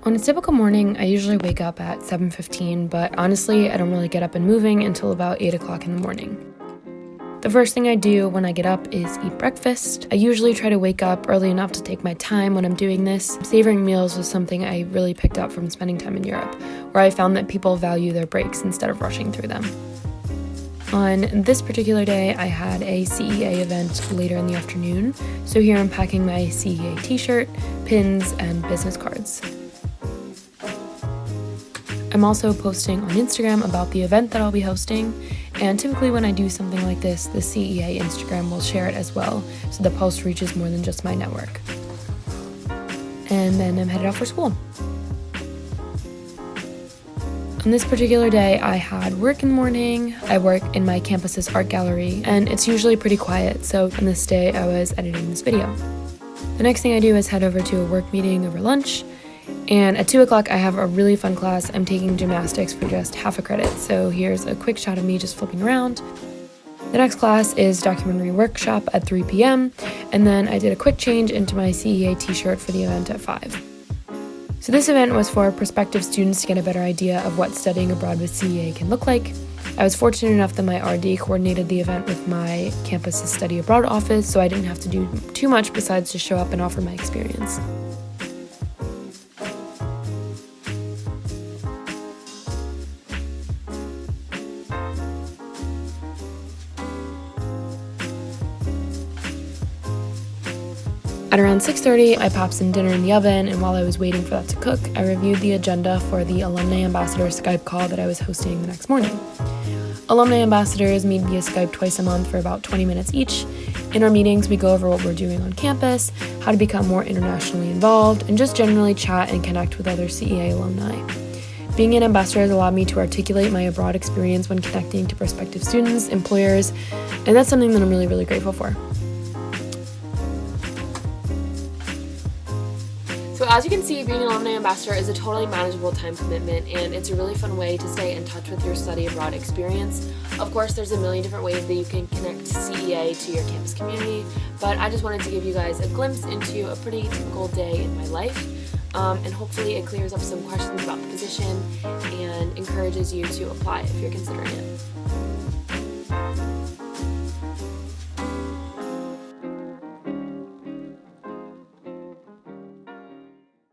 On a typical morning, I usually wake up at 7:15, but honestly, I don't really get up and moving until about 8 o'clock in the morning. The first thing I do when I get up is eat breakfast. I usually try to wake up early enough to take my time when I'm doing this. Savoring meals was something I really picked up from spending time in Europe, where I found that people value their breaks instead of rushing through them. On this particular day, I had a CEA event later in the afternoon, so here I'm packing my CEA t-shirt, pins, and business cards. I'm also posting on Instagram about the event that I'll be hosting, and typically when I do something like this, the CEA Instagram will share it as well, so the post reaches more than just my network. And then I'm headed out for school. On this particular day, I had work in the morning. I work in my campus's art gallery, and it's usually pretty quiet, so on this day I was editing this video. The next thing I do is head over to a work meeting over lunch. And at 2 o'clock, I have a really fun class. I'm taking gymnastics for just half a credit, so here's a quick shot of me just flipping around. The next class is documentary workshop at 3 p.m., and then I did a quick change into my CEA t-shirt for the event at 5. So this event was for prospective students to get a better idea of what studying abroad with CEA can look like. I was fortunate enough that my RD coordinated the event with my campus's study abroad office, so I didn't have to do too much besides just show up and offer my experience. At around 6:30, I popped some dinner in the oven, and while I was waiting for that to cook, I reviewed the agenda for the Alumni Ambassador Skype call that I was hosting the next morning. Alumni Ambassadors meet via Skype twice a month for about 20 minutes each. In our meetings, we go over what we're doing on campus, how to become more internationally involved, and just generally chat and connect with other CEA alumni. Being an ambassador has allowed me to articulate my abroad experience when connecting to prospective students, employers, and that's something that I'm really, really grateful for. So as you can see, being an Alumni Ambassador is a totally manageable time commitment, and it's a really fun way to stay in touch with your study abroad experience. Of course, there's a million different ways that you can connect CEA to your campus community, but I just wanted to give you guys a glimpse into a pretty typical day in my life, and hopefully it clears up some questions about the position and encourages you to apply if you're considering it.